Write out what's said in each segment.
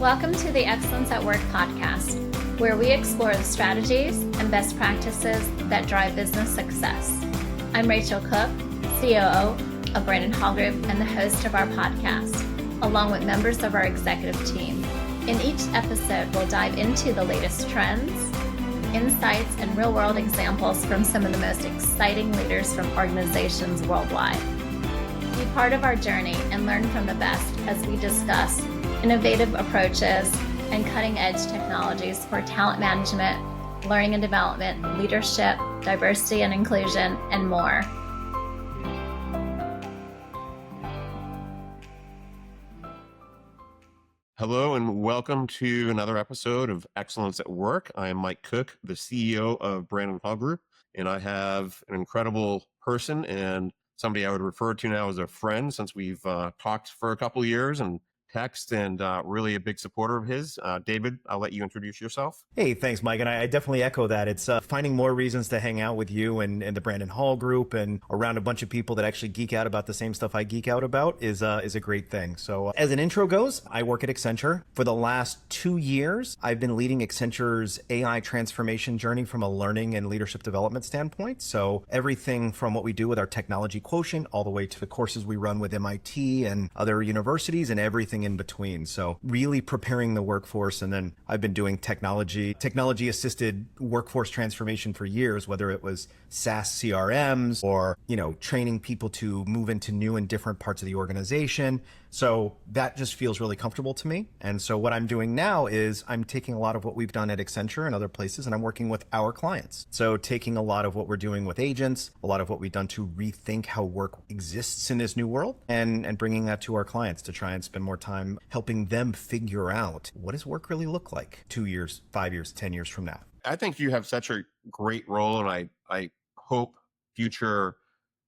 Welcome to the Excellence at Work podcast, where we explore the strategies and best practices that drive business success. I'm Rachel Cooke, COO of Brandon Hall Group and the host of our podcast, along with members of our executive team. In each episode, we'll dive into the latest trends, insights, and real-world examples from some of the most exciting leaders from organizations worldwide. Be part of our journey and learn from the best as we discuss innovative approaches and cutting-edge technologies for talent management, learning and development, leadership, diversity and inclusion, and more. Hello and welcome to another episode of Excellence at Work. I am Mike Cooke, the CEO of Brandon Hall Group, and I have an incredible person and somebody I would refer to now as a friend since we've talked for a couple of years and text, and really a big supporter of his. David, I'll let you introduce yourself. Hey, thanks, Mike. And I definitely echo that. It's finding more reasons to hang out with you and the Brandon Hall Group and around a bunch of people that actually geek out about the same stuff I geek out about is a great thing. So as an intro goes, I work at Accenture. For the last 2 years, I've been leading Accenture's AI transformation journey from a learning and leadership development standpoint. So everything from what we do with our technology quotient all the way to the courses we run with MIT and other universities and everything in between. So really preparing the workforce. And then I've been doing technology assisted workforce transformation for years, whether it was SaaS CRMs or, training people to move into new and different parts of the organization. So that just feels really comfortable to me. And so what I'm doing now is I'm taking a lot of what we've done at Accenture and other places, and I'm working with our clients. So taking a lot of what we're doing with agents, a lot of what we've done to rethink how work exists in this new world, and bringing that to our clients to try and spend more time helping them figure out what does work really look like 2 years, 5 years, 10 years from now. I think you have such a great role, and I hope future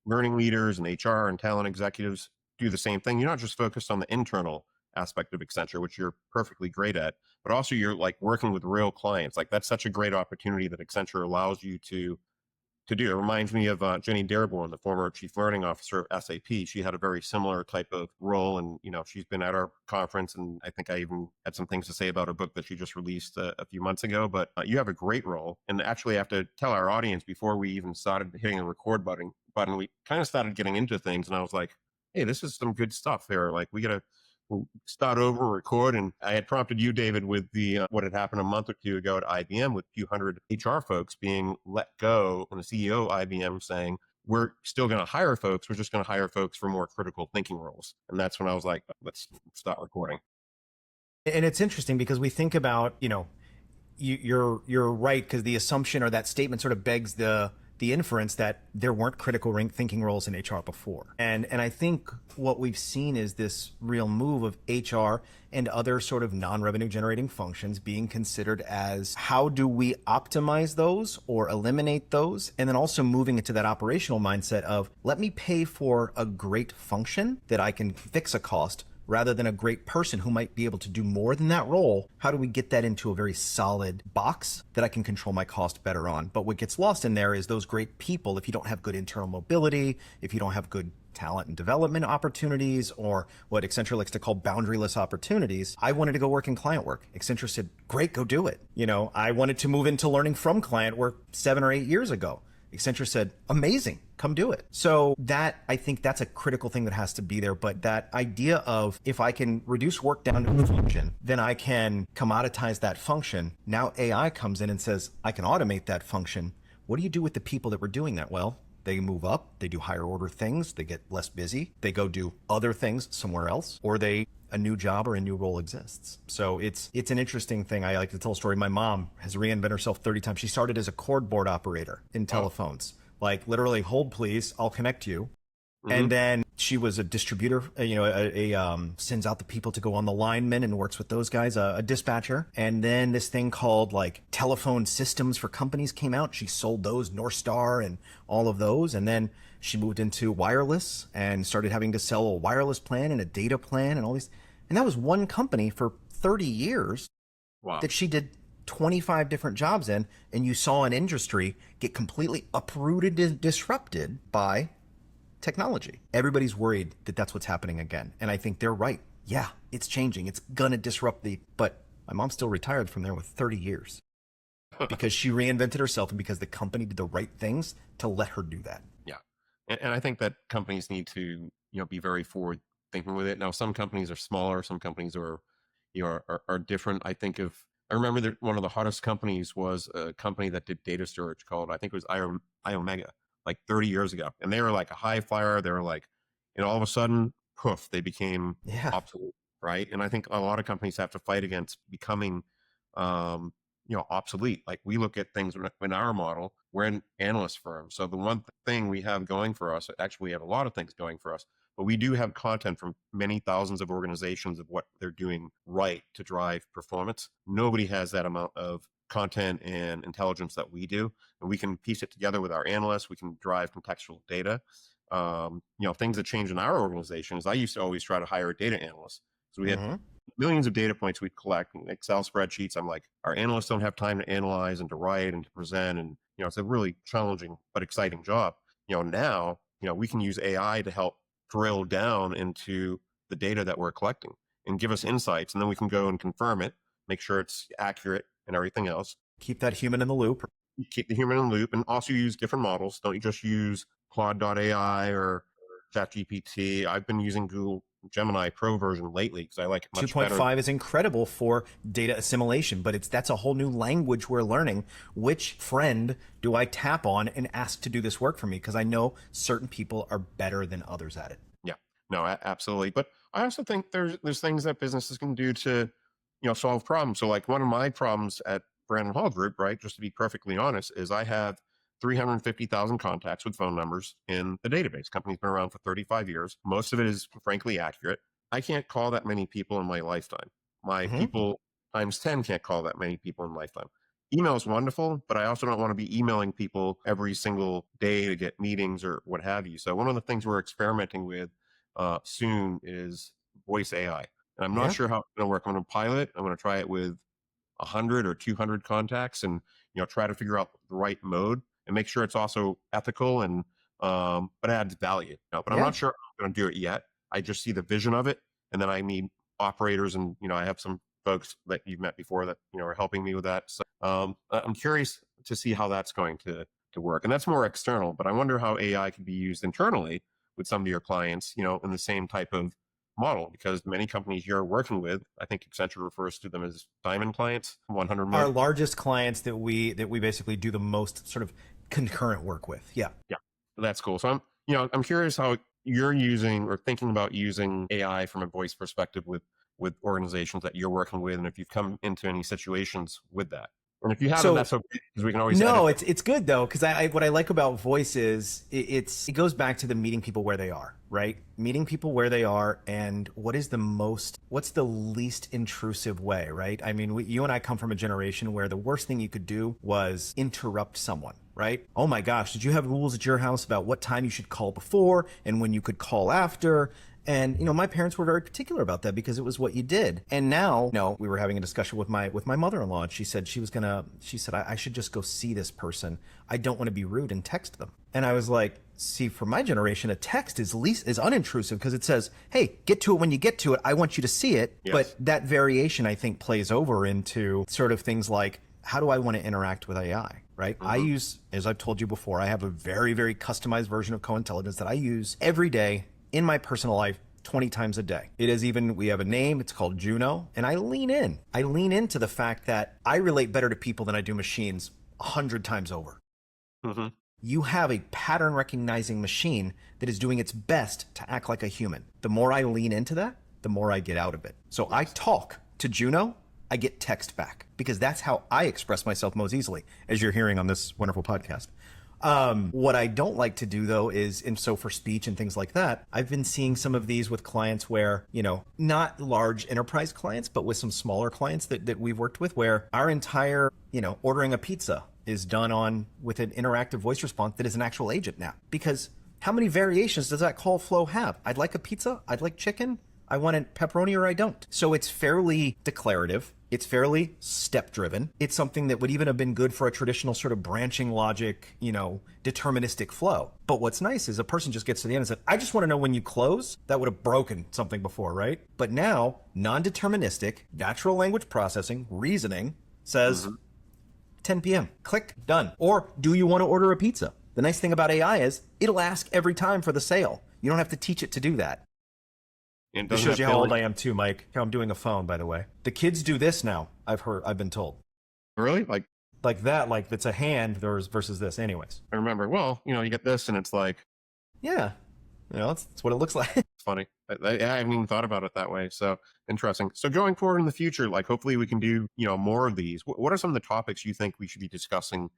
learning leaders and HR and talent executives do the same thing. You're not just focused on the internal aspect of Accenture, which you're perfectly great at, but also you're like working with real clients. Like that's such a great opportunity that Accenture allows you to do. It reminds me of Jenny Dearborn, the former chief learning officer of SAP. She had a very similar type of role, and she's been at our conference, and I think I even had some things to say about a book that she just released a few months ago. But you have a great role, and actually I have to tell our audience, before we even started hitting the record button, we kind of started getting into things, and I was like, hey, this is some good stuff here. Like we gotta start over and record. And I had prompted you, David, with the what had happened a month or two ago at IBM with a few hundred HR folks being let go, and the CEO of IBM saying, we're still going to hire folks. We're just going to hire folks for more critical thinking roles. And that's when I was like, let's start recording. And it's interesting because we think about, you're right, because the assumption or that statement sort of begs the inference that there weren't critical thinking roles in HR before. And I think what we've seen is this real move of HR and other sort of non-revenue generating functions being considered as how do we optimize those or eliminate those? And then also moving into that operational mindset of let me pay for a great function that I can fix a cost rather than a great person who might be able to do more than that role. How do we get that into a very solid box that I can control my cost better on? But what gets lost in there is those great people, if you don't have good internal mobility, if you don't have good talent and development opportunities, or what Accenture likes to call boundaryless opportunities. I wanted to go work in client work. Accenture said, great, go do it. I wanted to move into learning from client work 7 or 8 years ago. Accenture said, amazing, come do it. So I think that's a critical thing that has to be there. But that idea of if I can reduce work down to a function, then I can commoditize that function. Now AI comes in and says, I can automate that function. What do you do with the people that were doing that? Well, they move up, they do higher order things, they get less busy, they go do other things somewhere else, or a new job or a new role exists. So it's an interesting thing. I like to tell a story. My mom has reinvented herself 30 times. She started as a cord board operator in telephones. Like literally, hold please, I'll connect you. Mm-hmm. And then she was a distributor, sends out the people to go on the linemen and works with those guys, a dispatcher. And then this thing called like telephone systems for companies came out. She sold those, North Star and all of those. And then she moved into wireless and started having to sell a wireless plan and a data plan and all these. And that was one company for 30 years. Wow. That she did 25 different jobs in. And you saw an industry get completely uprooted and disrupted by technology. Everybody's worried that that's what's happening again. And I think they're right. Yeah, it's changing. It's going to disrupt but my mom's still retired from there with 30 years because she reinvented herself and because the company did the right things to let her do that. Yeah. And I think that companies need to, be very forward thinking with it. Now, some companies are smaller, some companies are, are different. I remember that one of the hottest companies was a company that did data storage called, I think it was Iomega, like 30 years ago. And they were like a high flyer. They were like, all of a sudden, poof, they became Yeah. obsolete. Right. And I think a lot of companies have to fight against becoming, obsolete. Like we look at things in our model, we're an analyst firm. So the one thing we have going for us, actually, we have a lot of things going for us, but we do have content from many thousands of organizations of what they're doing right to drive performance. Nobody has that amount of content and intelligence that we do. And we can piece it together with our analysts. We can drive contextual data. Things that change in our organization is I used to always try to hire a data analyst. So we had millions of data points we'd collect in Excel spreadsheets. I'm like, our analysts don't have time to analyze and to write and to present. And, it's a really challenging but exciting job. Now, we can use AI to help drill down into the data that we're collecting and give us insights. And then we can go and confirm it, make sure it's accurate and everything else. Keep that human in the loop. Keep the human in the loop and also use different models. Don't you just use Claude.ai or ChatGPT. I've been using Google Gemini Pro version lately because I like it much better. 2.5 is incredible for data assimilation, but that's a whole new language we're learning. Which friend do I tap on and ask to do this work for me? Because I know certain people are better than others at it. Yeah, no, absolutely. But I also think there's things that businesses can do to, solve problems. So like one of my problems at Brandon Hall Group, right, just to be perfectly honest, is I have 350,000 contacts with phone numbers in the database. Company's been around for 35 years. Most of it is frankly accurate. I can't call that many people in my lifetime. My people times 10 can't call that many people in lifetime. Email is wonderful, but I also don't want to be emailing people every single day to get meetings or what have you. So one of the things we're experimenting with soon is voice AI. And I'm not sure how it's going to work. I'm going to pilot. I'm going to try it with 100 or 200 contacts and, try to figure out the right mode and make sure it's also ethical and but adds value. But I'm not sure I'm going to do it yet. I just see the vision of it, and then I need operators, and I have some folks that you've met before that are helping me with that. So I'm curious to see how that's going to work, and that's more external. But I wonder how AI could be used internally with some of your clients, in the same type of model, because many companies you're working with, I think Accenture refers to them as diamond clients, 100 million. Our largest clients that we basically do the most sort of concurrent work with. Yeah. That's cool. So I'm curious how you're using or thinking about using AI from a voice perspective with organizations that you're working with, and if you've come into any situations with that. And if you haven't, that's okay, because we can always it's good though, because what I like about voice is it goes back to the meeting people where they are, right? Meeting people where they are, and what's the least intrusive way, right? I mean, you and I come from a generation where the worst thing you could do was interrupt someone, right? Oh my gosh, did you have rules at your house about what time you should call before and when you could call after? And, my parents were very particular about that because it was what you did. And now, we were having a discussion with my mother-in-law, and she said I should just go see this person. I don't want to be rude and text them. And I was like, see, for my generation, a text is unintrusive because it says, hey, get to it when you get to it. I want you to see it. Yes. But that variation, I think, plays over into sort of things like, how do I want to interact with AI? Right? I use, as I've told you before, I have a very, very customized version of co-intelligence that I use every day in my personal life 20 times a day. We have a name, it's called Juno, and I lean into the fact that I relate better to people than I do machines 100 times over. You have a pattern recognizing machine that is doing its best to act like a human. The more I lean into that, the more I get out of it. So I talk to Juno, I get text back, because that's how I express myself most easily, as you're hearing on this wonderful podcast. What I don't like to do though is, and so for speech and things like that, I've been seeing some of these with clients where, not large enterprise clients, but with some smaller clients that we've worked with, where our entire, ordering a pizza is done with an interactive voice response that is an actual agent now. Because how many variations does that call flow have? I'd like a pizza. I'd like chicken. I want it pepperoni or I don't. So it's fairly declarative. It's fairly step driven. It's something that would even have been good for a traditional sort of branching logic, deterministic flow. But what's nice is a person just gets to the end and said, I just want to know when you close. That would have broken something before, right? But now, non-deterministic, natural language processing, reasoning says 10 p.m. Click, done. Or do you want to order a pizza? The nice thing about AI is it'll ask every time for the sale. You don't have to teach it to do that. This shows you how old I am too, Mike. How I'm doing a phone, by the way. The kids do this now. I've been told. Really? Like that, like it's a hand versus this. Anyways. I remember, well, you get this and it's like. Yeah. That's what it looks like. It's funny. I haven't even thought about it that way. So interesting. So going forward in the future, like hopefully we can do, more of these. What are some of the topics you think we should be discussing,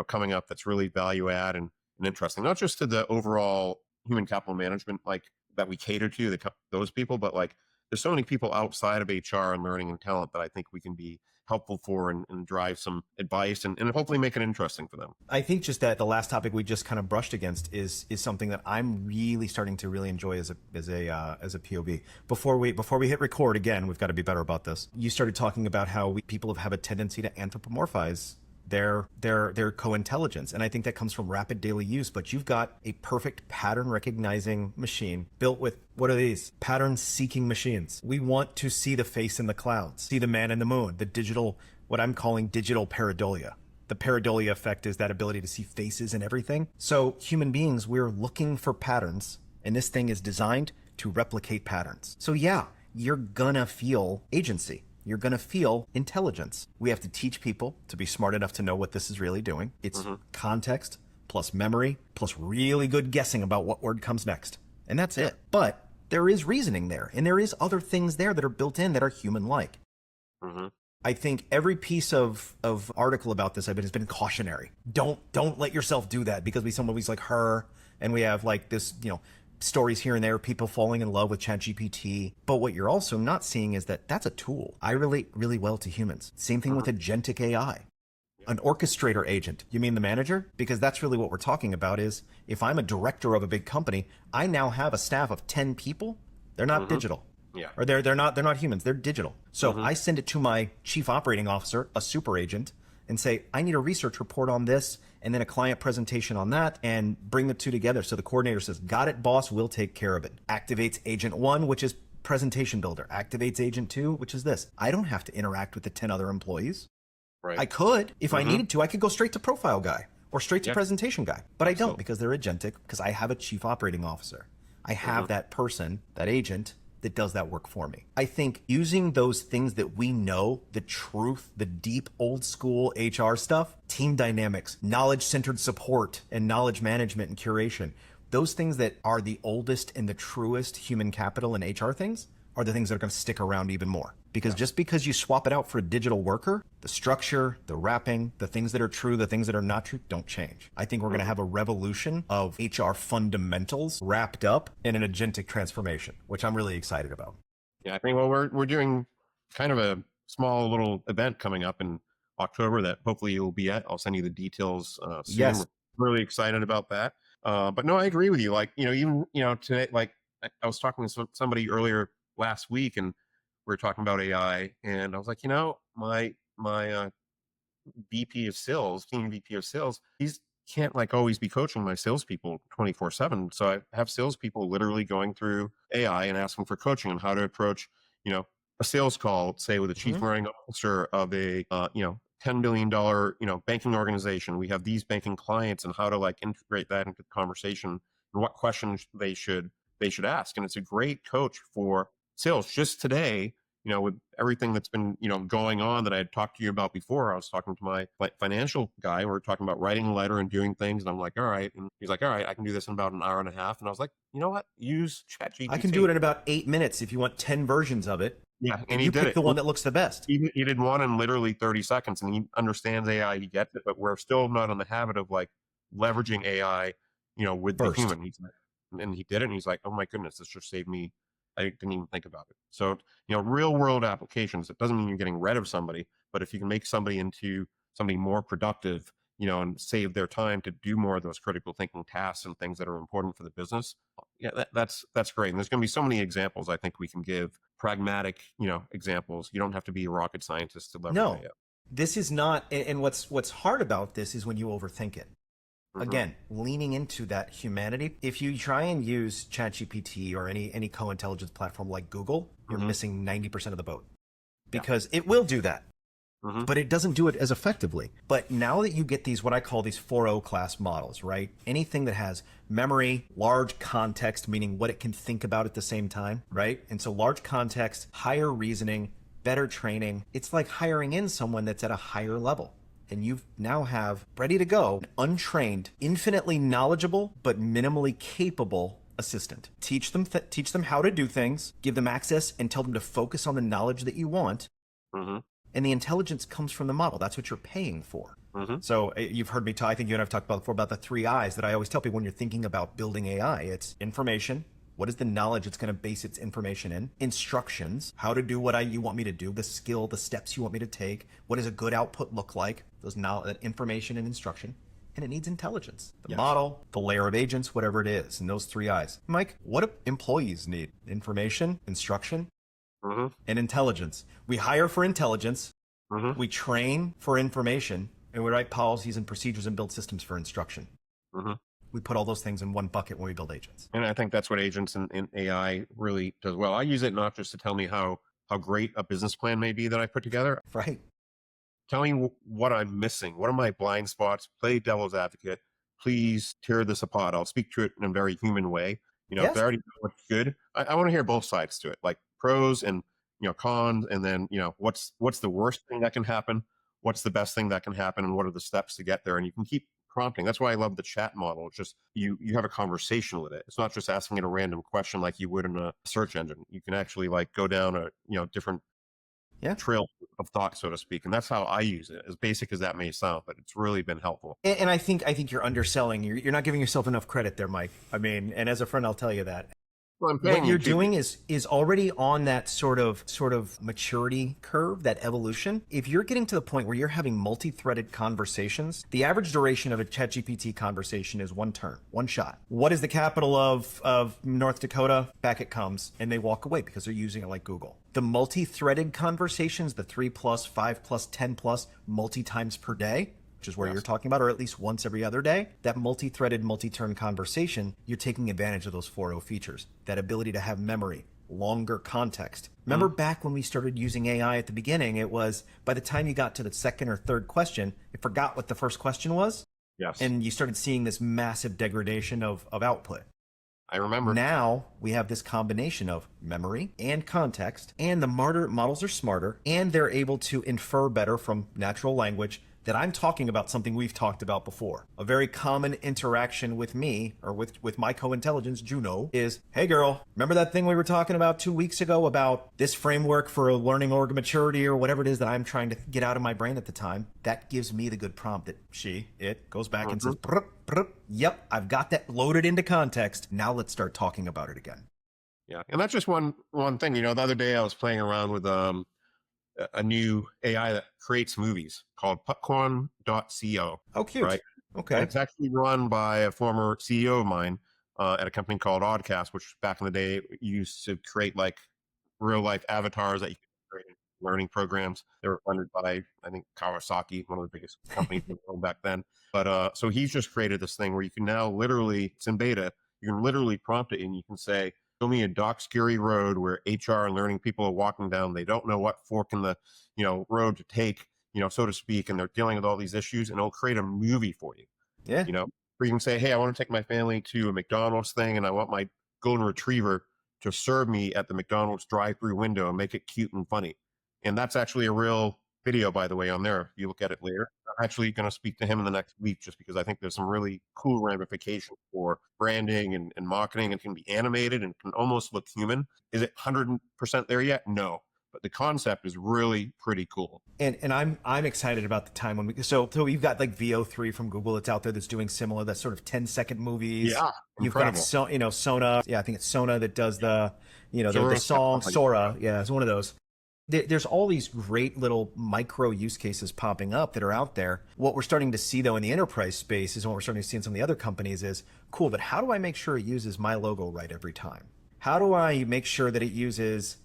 coming up that's really value add and interesting, not just to the overall human capital management, like that we cater to those people, but like there's so many people outside of HR and learning and talent that I think we can be helpful for and drive some advice and hopefully make it interesting for them. I think just that the last topic we just kind of brushed against is something that I'm really starting to really enjoy as a POV. Before we hit record again, we've got to be better about this. You started talking about how people have a tendency to anthropomorphize their co-intelligence. And I think that comes from rapid daily use, but you've got a perfect pattern recognizing machine built with, what are these? Pattern seeking machines. We want to see the face in the clouds, see the man in the moon, the digital, what I'm calling digital pareidolia. The pareidolia effect is that ability to see faces in everything. So human beings, we're looking for patterns, and this thing is designed to replicate patterns. So yeah, you're gonna feel agency. You're going to feel intelligence. We have to teach people to be smart enough to know what this is really doing. It's context plus memory plus really good guessing about what word comes next. And that's it. But there is reasoning there. And there is other things there that are built in that are human-like. I think every piece of article about this has been cautionary. Don't let yourself do that, because somebody's like her, and we have like this, stories here and there, people falling in love with ChatGPT. But what you're also not seeing is that that's a tool. I relate really well to humans. Same thing with agentic AI. An orchestrator agent. You mean the manager? Because that's really what we're talking about is if I'm a director of a big company, I now have a staff of 10 people. They're not digital. Yeah. Or they're not humans. They're digital. So I send it to my chief operating officer, a super agent, and say, I need a research report on this and then a client presentation on that, and bring the two together. So the coordinator says, got it, boss, we'll take care of it. Activates agent 1, which is presentation builder. Activates agent 2, which is this. I don't have to interact with the 10 other employees. Right. I could, if I needed to, I could go straight to profile guy or straight to presentation guy. But I don't, because they're agentic, because I have a chief operating officer. I have that person, that agent, that does that work for me. I think using those things that we know, the truth, the deep old school HR stuff, team dynamics, knowledge-centered support and knowledge management and curation, those things that are the oldest and the truest human capital and HR things are the things that are going to stick around even more. Because just because you swap it out for a digital worker, the structure, the wrapping, the things that are true, the things that are not true don't change. I think we're going to have a revolution of HR fundamentals wrapped up in an agentic transformation, which I'm really excited about. Yeah, I think, well, we're doing kind of a small little event coming up in October that hopefully you'll be at. I'll send you the details soon. Yes. We're really excited about that. But no, I agree with you. Like, even, today, like I was talking to somebody earlier last week, and we were talking about AI, and I was like, my VP of sales, senior VP of sales, he's can't like always be coaching my salespeople 24/7. So I have salespeople literally going through AI and asking for coaching on how to approach, a sales call, say with a chief learning officer of a, $10 billion, banking organization. We have these banking clients and how to like integrate that into the conversation and what questions they should ask. And it's a great coach for sales. Just today, with everything that's been, going on that I had talked to you about before, I was talking to my financial guy. We were talking about writing a letter and doing things. And I'm like, all right. And he's like, all right, I can do this in about an hour and a half. And I was like, you know what? Use ChatGPT. I can do it in about 8 minutes if you want 10 versions of it. Yeah. And he you did pick it. the one that looks the best. He did one in literally 30 seconds, and he understands AI. He gets it, but we're still not in the habit of like leveraging AI, with First. the human. And he did it. And he's like, oh my goodness, this just saved me. I didn't even think about it. So, real world applications, it doesn't mean you're getting rid of somebody, but if you can make somebody into somebody more productive and save their time to do more of those critical thinking tasks and things that are important for the business. Yeah, that's great. And there's going to be so many examples I think we can give, pragmatic, examples. You don't have to be a rocket scientist to leverage No, AI. this is not. And what's hard about this is when you overthink it. Again, leaning into that humanity. If you try and use ChatGPT or any co-intelligence platform like Google, you're missing 90% of the boat, because it will do that. But it doesn't do it as effectively. But now that you get these, what I call these 4.0 class models, right? Anything that has memory, large context, meaning what it can think about at the same time, right? And so large context, higher reasoning, better training. It's like hiring in someone that's at a higher level. And you now have ready to go, an untrained, infinitely knowledgeable, but minimally capable assistant. Teach them how to do things, give them access, and tell them to focus on the knowledge that you want. And the intelligence comes from the model. That's what you're paying for. So you've heard me talk, I think you and I've talked about before, about the 3 I's that I always tell people when you're thinking about building AI. It's information. What is the knowledge it's going to base its information in? Instructions, how to do what you want me to do, the skill, the steps you want me to take. What does a good output look like? Those knowledge, information and instruction. And it needs intelligence. The model, the layer of agents, whatever it is, and those 3 I's. Mike, what do employees need? Information, instruction, and intelligence. We hire for intelligence, we train for information, and we write policies and procedures and build systems for instruction. We put all those things in one bucket when we build agents. And I think that's what agents in AI really does well. I use it not just to tell me how great a business plan may be that I put together. Right. Tell me what I'm missing. What are my blind spots? Play devil's advocate. Please tear this apart. I'll speak to it in a very human way. If I already know what's good, I want to hear both sides to it, like pros and cons, and then what's the worst thing that can happen, what's the best thing that can happen, and what are the steps to get there. And you can keep prompting. That's why I love the chat model. It's just you have a conversation with it. It's not just asking it a random question like you would in a search engine. You can actually go down a different trail of thought, so to speak. And that's how I use it, as basic as that may sound, but it's really been helpful. And I think you're underselling. You're not giving yourself enough credit there, Mike. I mean, and as a friend, I'll tell you that. Well, what you're doing is already on that sort of maturity curve, that evolution. If you're getting to the point where you're having multi-threaded conversations, the average duration of a ChatGPT conversation is 1 turn, 1 shot. What is the capital of North Dakota? Back it comes, and they walk away because they're using it like Google. The multi-threaded conversations, the 3+, 5+, 10+, multi-times per day, which is where you're talking about, or at least once every other day, that multi-threaded, multi-turn conversation, you're taking advantage of those 4.0 features, that ability to have memory, longer context. Remember back when we started using AI at the beginning, it was by the time you got to the second or third question, it forgot what the first question was. Yes. And you started seeing this massive degradation of output. I remember. Now we have this combination of memory and context, and the models are smarter, and they're able to infer better from natural language, that I'm talking about something we've talked about before. A very common interaction with me, or with my co-intelligence, Juno, is, hey girl, remember that thing we were talking about 2 weeks ago about this framework for learning org maturity, or whatever it is that I'm trying to get out of my brain at the time? That gives me the good prompt that it goes back and says, yep, I've got that loaded into context. Now let's start talking about it again. Yeah, and that's just one thing. The other day I was playing around with a new AI that creates movies called popcorn.co. Oh, cute. Right? Okay. And it's actually run by a former CEO of mine at a company called Oddcast, which back in the day used to create real life avatars that you could create in learning programs. They were funded by, I think, Kawasaki, one of the biggest companies in the world back then. But so he's just created this thing where you can now literally, it's in beta, you can literally prompt it and you can say, show me a dark, scary road where HR and learning people are walking down. They don't know what fork in the, road to take, so to speak, and they're dealing with all these issues, and it'll create a movie for you. Yeah. Where you can say, hey, I want to take my family to a McDonald's thing, and I want my golden retriever to serve me at the McDonald's drive-through window and make it cute and funny. And that's actually a real video, by the way, on there. If you look at it later, I'm actually going to speak to him in the next week, just because I think there's some really cool ramifications for branding and marketing. It can be animated and can almost look human. Is it 100% there yet? No. But the concept is really pretty cool. And I'm excited about the time when so we've got like VO3 from Google that's out there that's doing similar, that sort of 10-second movies. Yeah, you've incredible. got Sona. Yeah, I think it's Sona that does the the song Sora. Yeah, it's one of those. There's all these great little micro use cases popping up that are out there. What we're starting to see though in the enterprise space is, what we're starting to see in some of the other companies is, cool, but how do I make sure it uses my logo right every time? How do I make sure that it uses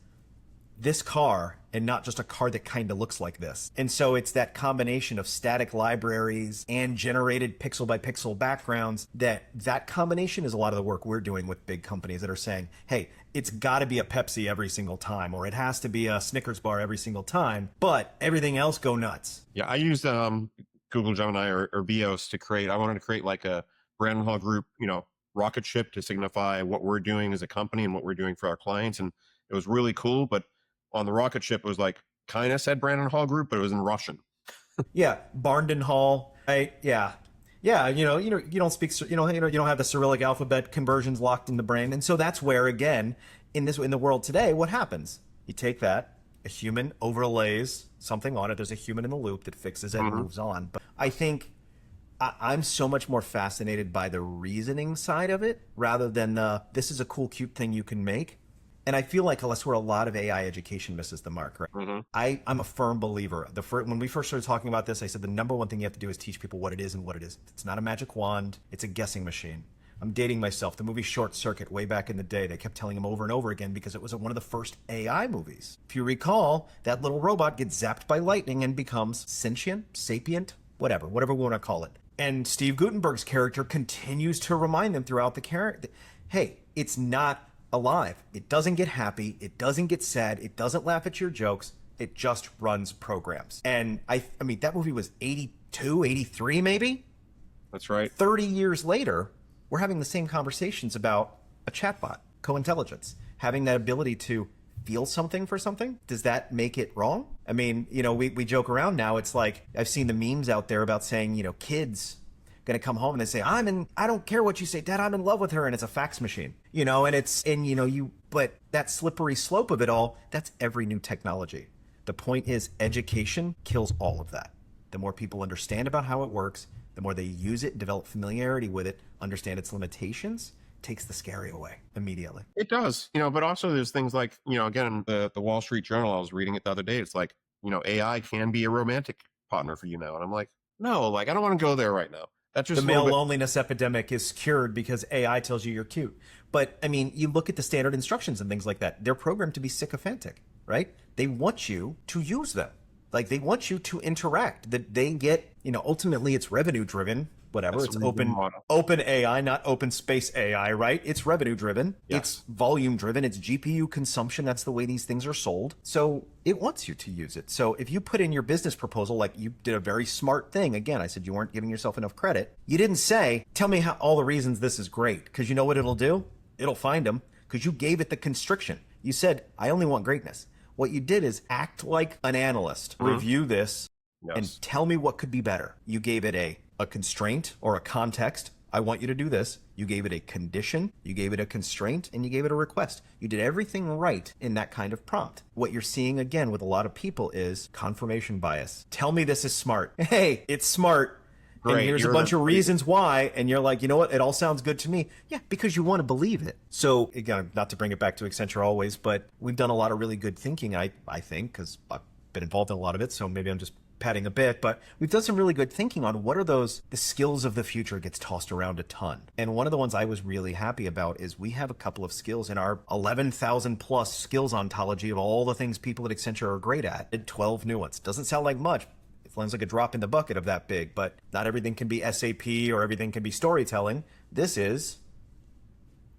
this car and not just a car that kind of looks like this? And so it's that combination of static libraries and generated pixel by pixel backgrounds. That combination is a lot of the work we're doing with big companies that are saying, hey, it's got to be a Pepsi every single time, or it has to be a Snickers bar every single time, but everything else go nuts. Yeah, I used Google Gemini or Vios to create. I wanted to create like a Brandon Hall Group, rocket ship to signify what we're doing as a company and what we're doing for our clients, and it was really cool. But on the rocket ship, it was like kind of said Brandon Hall Group, but it was in Russian. Yeah, Barnden Hall. Right? Yeah. Yeah, you don't speak, you don't have the Cyrillic alphabet conversions locked in the brain. And so that's where, again, in the world today, what happens? You take that, a human overlays something on it. There's a human in the loop that fixes it and moves on. But I think I'm so much more fascinated by the reasoning side of it rather than this is a cool, cute thing you can make. And I feel like that's where a lot of AI education misses the mark, right? I'm a firm believer. When we first started talking about this, I said the number one thing you have to do is teach people what it is and what it isn't. It's not a magic wand. It's a guessing machine. I'm dating myself. The movie Short Circuit, way back in the day, they kept telling him over and over again because it was one of the first AI movies. If you recall, that little robot gets zapped by lightning and becomes sentient, sapient, whatever we want to call it. And Steve Guttenberg's character continues to remind them throughout the character, hey, it's not alive. It doesn't get happy. It doesn't get sad. It doesn't laugh at your jokes. It just runs programs. And I mean, that movie was 82, 83 maybe? That's right. 30 years later, we're having the same conversations about a chatbot, co-intelligence, having that ability to feel something for something. Does that make it wrong? I mean, we joke around now. It's like, I've seen the memes out there about saying, kids going to come home and they say, I don't care what you say, Dad, I'm in love with her. And it's a fax machine, but that slippery slope of it all, that's every new technology. The point is education kills all of that. The more people understand about how it works, the more they use it, develop familiarity with it, understand its limitations, takes the scary away immediately. It does, but also there's things like, again, the Wall Street Journal, I was reading it the other day. It's like, AI can be a romantic partner for you now. And I'm like, no, I don't want to go there right now. That's just the male loneliness epidemic is cured because AI tells you you're cute. But I mean, you look at the standard instructions and things like that. They're programmed to be sycophantic, right? They want you to use them. They want you to interact. That they get, ultimately it's revenue driven. Whatever. It's open AI, not open space AI, right? It's revenue driven. Yes. It's volume driven. It's GPU consumption. That's the way these things are sold. So it wants you to use it. So if you put in your business proposal, you did a very smart thing. Again, I said you weren't giving yourself enough credit. You didn't say, tell me all the reasons this is great. Because you know what it'll do? It'll find them because you gave it the constriction. You said, I only want greatness. What you did is act like an analyst, review this, and tell me what could be better. You gave it a constraint or a context. I want you to do this. You gave it a condition, you gave it a constraint, and you gave it a request. You did everything right in that kind of prompt. What you're seeing again with a lot of people is confirmation bias. Tell me this is smart. Hey, it's smart. Great. And here's a bunch of reasons why. And you're like, you know what? It all sounds good to me. Yeah, because you want to believe it. So again, not to bring it back to Accenture always, but we've done a lot of really good thinking, I think, because I've been involved in a lot of it. So maybe I'm just padding a bit, but we've done some really good thinking on what are the skills of the future gets tossed around a ton. And one of the ones I was really happy about is we have a couple of skills in our 11,000 plus skills ontology of all the things people at Accenture are great at. 12 new ones. Doesn't sound like much. It sounds like a drop in the bucket of that big, but not everything can be SAP or everything can be storytelling. This is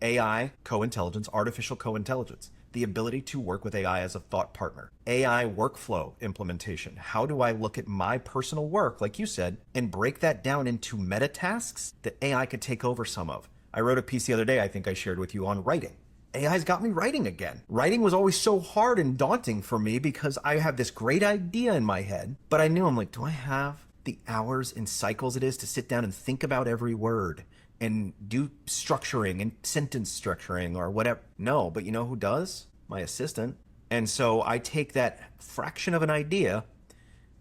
AI co-intelligence, artificial co-intelligence. The ability to work with AI as a thought partner. AI workflow implementation. How do I look at my personal work, like you said, and break that down into meta tasks that AI could take over some of? I wrote a piece the other day, I think I shared with you, on writing. AI's got me writing again. Writing was always so hard and daunting for me because I have this great idea in my head, but I knew, I'm like, do I have the hours and cycles it is to sit down and think about every word and do structuring and sentence structuring or whatever? No, but you know who does? My assistant. And so I take that fraction of an idea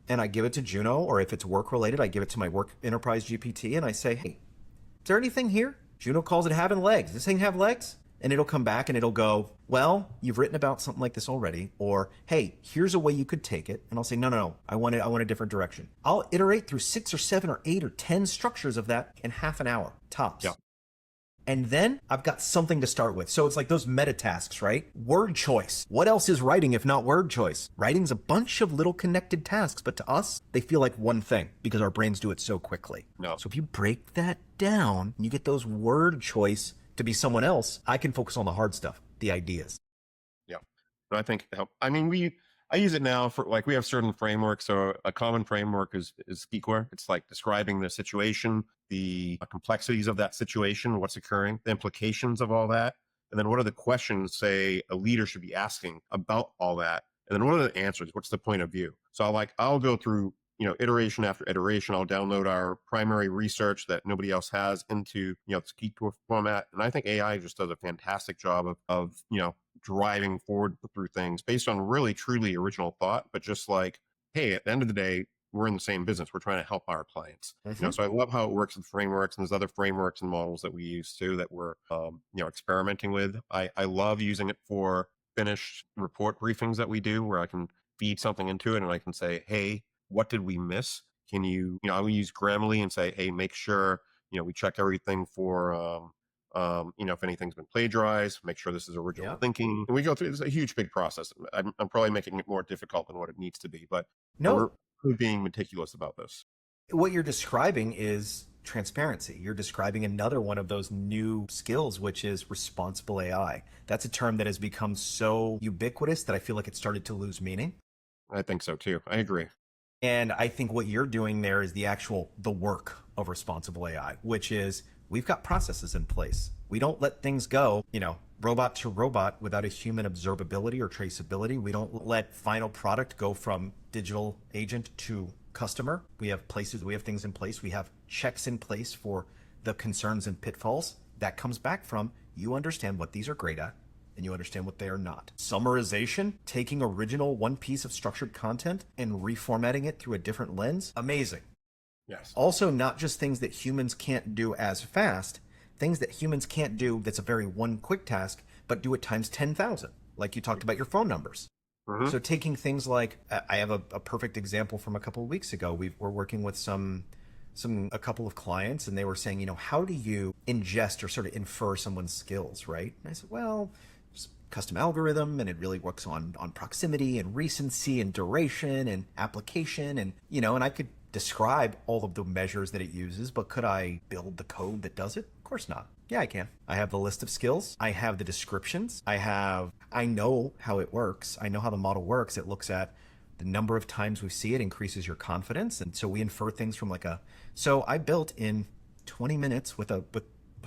and I give it to Juno, or if it's work related, I give it to my work enterprise GPT and I say, hey, is there anything here? Juno calls it having legs. Does this thing have legs? And it'll come back and it'll go, well, you've written about something like this already, or hey, here's a way you could take it. And I'll say, no, I want a different direction. I'll iterate through 6 or 7 or 8 or 10 structures of that in half an hour tops. Yeah. And then I've got something to start with. So it's like those meta tasks, right? Word choice. What else is writing if not word choice? Writing's a bunch of little connected tasks, but to us, they feel like one thing because our brains do it so quickly. No. So if you break that down and you get those word choice to be someone else, I can focus on the hard stuff, the ideas. Yeah. And I think, I mean, I use it now for, like, we have certain frameworks. So a common framework is SQL. It's like describing the situation, the complexities of that situation, what's occurring, the implications of all that. And then what are the questions, say, a leader should be asking about all that? And then what are the answers? What's the point of view? So I'll go through, iteration after iteration. I'll download our primary research that nobody else has into, SQL format. And I think AI just does a fantastic job of driving forward through things based on really truly original thought, but just like, hey, at the end of the day, we're in the same business. We're trying to help our clients. So I love how it works with frameworks, and there's other frameworks and models that we use too that we're experimenting with. I love using it for finished report briefings that we do, where I can feed something into it and I can say, hey, what did we miss? Can you, I will use Grammarly and say, hey, make sure we check everything for if anything's been plagiarized, make sure this is original thinking. And we go through, it's a huge, big process. I'm probably making it more difficult than what it needs to be, but we're being meticulous about this. What you're describing is transparency. You're describing another one of those new skills, which is responsible AI. That's a term that has become so ubiquitous that I feel like it started to lose meaning. I think so too. I agree. And I think what you're doing there is the work of responsible AI, which is we've got processes in place. We don't let things go, robot to robot without a human observability or traceability. We don't let final product go from digital agent to customer. We have things in place. We have checks in place for the concerns and pitfalls. That comes back from you understand what these are great at and you understand what they are not. Summarization, taking original one piece of structured content and reformatting it through a different lens. Amazing. Yes. Also, not just things that humans can't do as fast, things that humans can't do that's a very one quick task, but do it times 10,000, like you talked about your phone numbers. Mm-hmm. So taking things like, I have a perfect example from a couple of weeks ago. We're working with a couple of clients, and they were saying, how do you ingest or sort of infer someone's skills, right? And I said, well, just custom algorithm, and it really works on proximity and recency and duration and application, and and I could describe all of the measures that it uses, but could I build the code that does it? Of course not. Yeah, I can. I have the list of skills. I have the descriptions. I know how it works. I know how the model works. It looks at the number of times we see it, increases your confidence. And so we infer things from so I built in 20 minutes with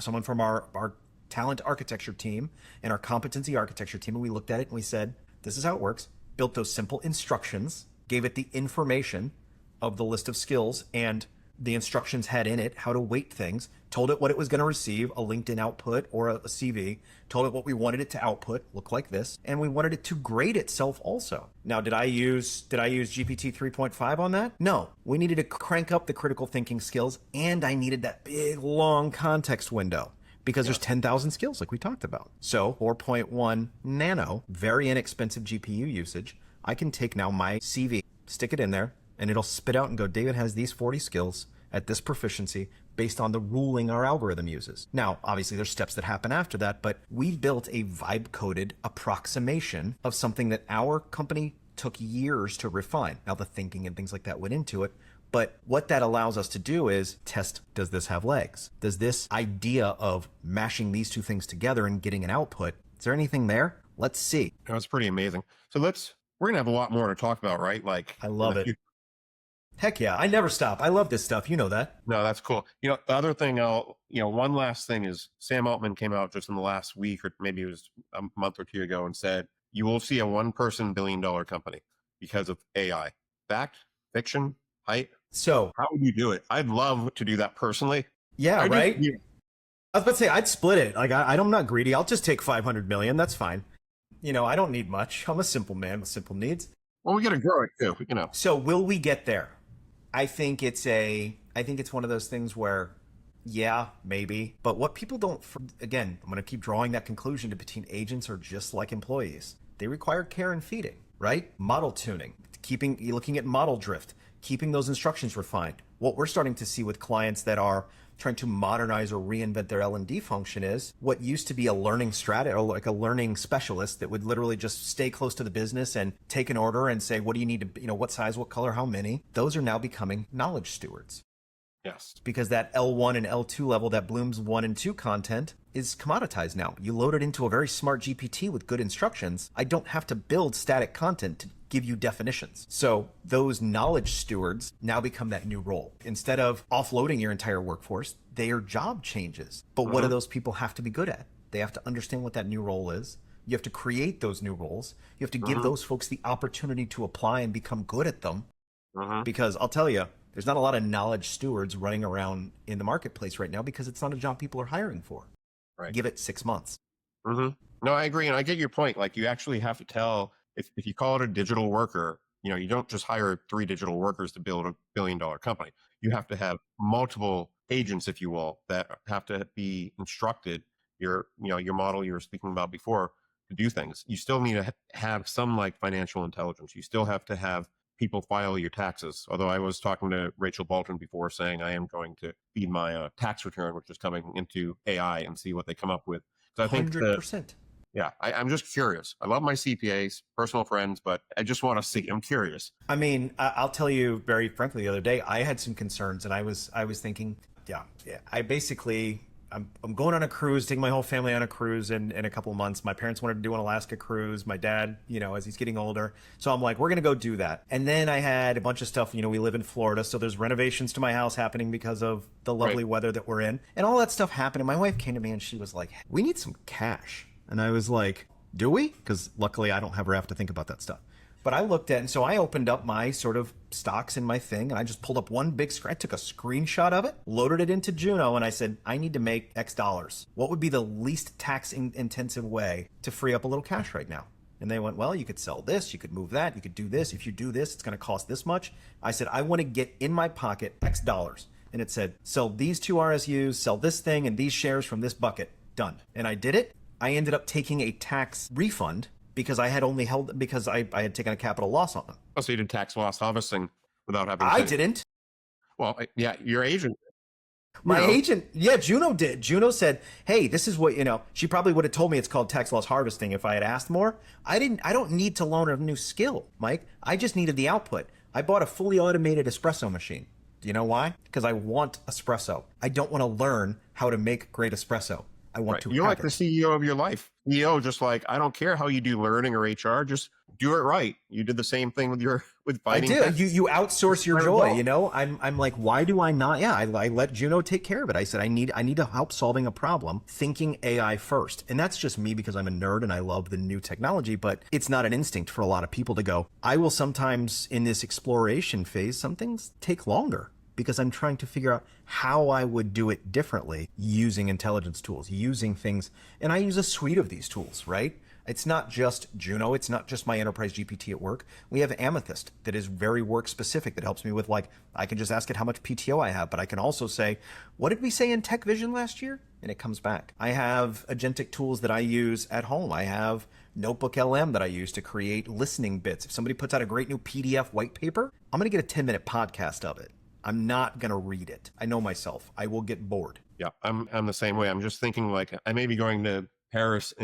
someone from our talent architecture team and our competency architecture team. And we looked at it and we said, this is how it works. Built those simple instructions, gave it the information of the list of skills, and the instructions had in it how to weight things, told it what it was going to receive, a LinkedIn output or a CV, told it what we wanted it to output, look like this, and we wanted it to grade itself also. Now, did I use GPT 3.5 on that? No. We needed to crank up the critical thinking skills, and I needed that big, long context window because there's 10,000 skills like we talked about. So 4.1 nano, very inexpensive GPU usage. I can take now my CV, stick it in there, and it'll spit out and go, David has these 40 skills at this proficiency based on the ruling our algorithm uses. Now, obviously there's steps that happen after that, but we built a vibe-coded approximation of something that our company took years to refine. Now, the thinking and things like that went into it, but what that allows us to do is test, does this have legs? Does this idea of mashing these two things together and getting an output, is there anything there? Let's see. That's pretty amazing. So we're going to have a lot more to talk about, right? Like, I love it. Heck yeah. I never stop. I love this stuff. You know that. No, that's cool. The other thing one last thing is Sam Altman came out just in the last week, or maybe it was a month or two ago, and said, you will see a one-person billion-dollar company because of AI. Fact, fiction, hype. So how would you do it? I'd love to do that personally. Yeah, right? I was about to say, I'd split it. Like, I'm not greedy. I'll just take 500 million. That's fine. I don't need much. I'm a simple man with simple needs. Well, we got to grow it too, So will we get there? I think it's one of those things where Yeah, maybe. But what people don't, again, I'm going to keep drawing that conclusion to between agents are just like employees. They require care and feeding, right? Model tuning, looking at model drift, keeping those instructions refined. What we're starting to see with clients that are trying to modernize or reinvent their L&D function is what used to be a learning strategy or like a learning specialist that would literally just stay close to the business and take an order and say, what do you need to, what size, what color, how many? Those are now becoming knowledge stewards. Yes. Because that L1 and L2 level, that Bloom's 1 and 2 content is commoditized now. You load it into a very smart GPT with good instructions. I don't have to build static content to give you definitions. So those knowledge stewards now become that new role. Instead of offloading your entire workforce, their job changes. But what do those people have to be good at? They have to understand what that new role is. You have to create those new roles. You have to give those folks the opportunity to apply and become good at them. Because I'll tell you, there's not a lot of knowledge stewards running around in the marketplace right now because it's not a job people are hiring for. Right. Give it 6 months. No, I agree. And I get your point. Like, you actually have to tell, if you call it a digital worker, you don't just hire 3 digital workers to build $1 billion company. You have to have multiple agents, if you will, that have to be instructed, your model you were speaking about before, to do things. You still need to have some like financial intelligence. You still have to have people file your taxes. Although I was talking to Rachel Bolton before, saying I am going to feed my tax return, which is coming into AI, and see what they come up with. So I think 100%. Yeah, I'm just curious. I love my CPAs, personal friends, but I just want to see. I'm curious. I mean, I'll tell you very frankly, the other day I had some concerns, and I was thinking, I'm going on a cruise, taking my whole family on a cruise in a couple of months. My parents wanted to do an Alaska cruise. My dad, as he's getting older. So I'm like, we're going to go do that. And then I had a bunch of stuff, we live in Florida. So there's renovations to my house happening because of the lovely weather that we're in. And all that stuff happened. And my wife came to me and she was like, we need some cash. And I was like, do we? Because luckily I don't ever have to think about that stuff. But I looked at, and so I opened up my sort of stocks in my thing, and I just pulled up one big screen. I took a screenshot of it, loaded it into Juno, and I said, I need to make X dollars. What would be the least tax-intensive way to free up a little cash right now? And they went, well, you could sell this, you could move that, you could do this. If you do this, it's going to cost this much. I said, I want to get in my pocket X dollars. And it said, sell these 2 RSUs, sell this thing, and these shares from this bucket. Done. And I did it. I ended up taking a tax refund because I had only held, because I had taken a capital loss on them. Oh, so you did tax loss harvesting without having I didn't. Well, yeah, your agent. My agent, Juno did. Juno said, hey, this is what, she probably would have told me it's called tax loss harvesting if I had asked more. I don't need to learn a new skill, Mike. I just needed the output. I bought a fully automated espresso machine. Do you know why? Because I want espresso. I don't want to learn how to make great espresso. I want to. You're like the CEO of your life. CEO, just like, I don't care how you do learning or HR, just do it right. You did the same thing with fighting. I did. You outsource your joy. I'm like, why do I not? Yeah, I let Juno take care of it. I said, I need to help solving a problem, thinking AI first. And that's just me because I'm a nerd and I love the new technology, but it's not an instinct for a lot of people to go. I will sometimes in this exploration phase, some things take longer, because I'm trying to figure out how I would do it differently using intelligence tools, using things. And I use a suite of these tools, right? It's not just Juno. It's not just my enterprise GPT at work. We have Amethyst that is very work specific, that helps me with, like, I can just ask it how much PTO I have, but I can also say, what did we say in Tech Vision last year? And it comes back. I have agentic tools that I use at home. I have Notebook LM that I use to create listening bits. If somebody puts out a great new PDF white paper, I'm going to get a 10-minute podcast of it. I'm not going to read it. I know myself. I will get bored. Yeah, I'm the same way. I'm just thinking, like, I may be going to Paris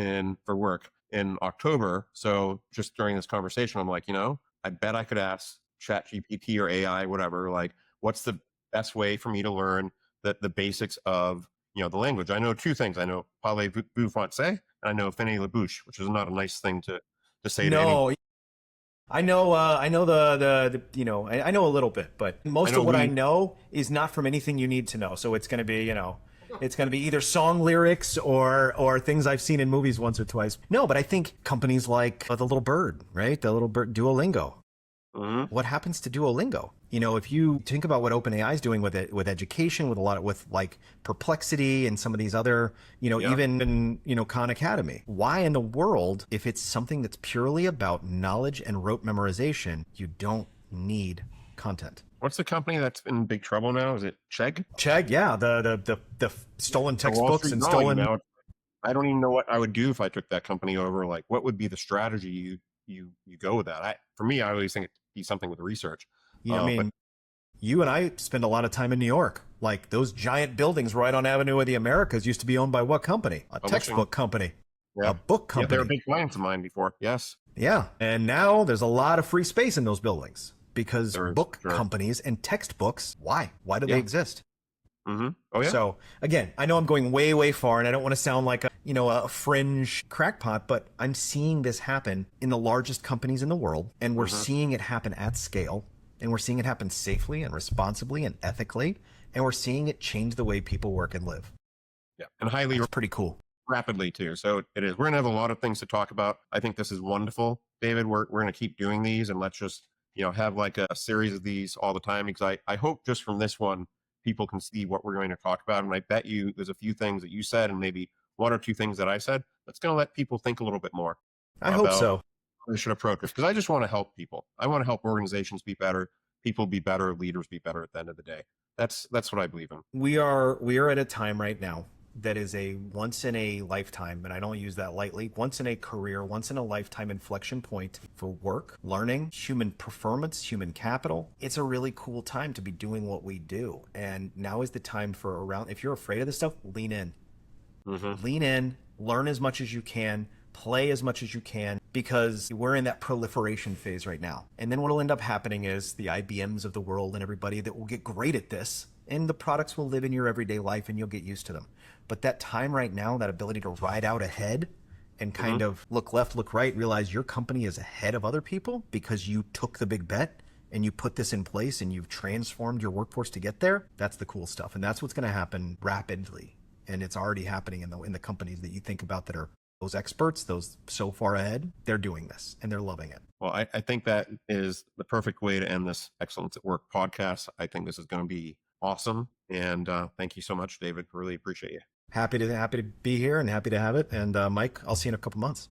for work in October. So just during this conversation, I'm like, I bet I could ask ChatGPT or AI, whatever, like, what's the best way for me to learn the basics of, the language? I know 2 things. I know parlez-vous français, and I know finir la bouche, which is not a nice thing to say to anyone. I know I know I know a little bit, but most of what I know is not from anything you need to know. So it's going to be, it's going to be either song lyrics or things I've seen in movies once or twice. No, but I think companies like the little bird, right? The little bird, Duolingo. What happens to Duolingo? If you think about what OpenAI is doing with it, with education, with like Perplexity and some of these other, even in Khan Academy, why in the world, if it's something that's purely about knowledge and rote memorization, you don't need content? What's the company that's in big trouble now? Is it Chegg? Chegg, yeah, the stolen The Wall textbooks Street and Journal, stolen. I don't even know what I would do if I took that company over. Like, what would be the strategy you go with that? For me, I always think it'd be something with research. I But mean, you and I spend a lot of time in New York. Like those giant buildings right on Avenue of the Americas used to be owned by what company? A Publishing. textbook company, yeah, a book yeah, company. they were big clients of mine before. Yes. Yeah, and now there's a lot of free space in those buildings because There is, book sure. companies and textbooks. Why? Why do Yeah. they exist? Mm-hmm. Oh yeah. So again, I know I'm going way, way far, and I don't want to sound like a fringe crackpot, but I'm seeing this happen in the largest companies in the world, and we're seeing it happen at scale, and we're seeing it happen safely and responsibly and ethically, and we're seeing it change the way people work and live. Yeah, and highly It's pretty cool. rapidly too. So it is. We're gonna have a lot of things to talk about. I think this is wonderful, David. We're gonna keep doing these, and let's just have like a series of these all the time, because I hope just from this one people can see what we're going to talk about. And I bet you there's a few things that you said and maybe one or two things that I said that's going to let people think a little bit more. I hope so. How they should approach this, because I just want to help people. I want to help organizations be better, people be better, leaders be better at the end of the day. That's what I believe in. We are at a time right now that is a once in a lifetime, and I don't use that lightly, once in a career, once in a lifetime inflection point for work, learning, human performance, human capital. It's a really cool time to be doing what we do. And now is the time if you're afraid of this stuff, lean in. Lean in, learn as much as you can, play as much as you can, because we're in that proliferation phase right now. And then what will end up happening is the IBMs of the world and everybody that will get great at this, and the products will live in your everyday life and you'll get used to them. But that time right now, that ability to ride out ahead and kind of look left, look right, realize your company is ahead of other people because you took the big bet and you put this in place and you've transformed your workforce to get there. That's the cool stuff. And that's what's going to happen rapidly. And it's already happening in the companies that you think about that are those experts, those so far ahead. They're doing this and they're loving it. Well, I think that is the perfect way to end this Excellence at Work podcast. I think this is going to be awesome. And thank you so much, David. Really appreciate you. Happy to be here and happy to have it. And Mike, I'll see you in a couple months.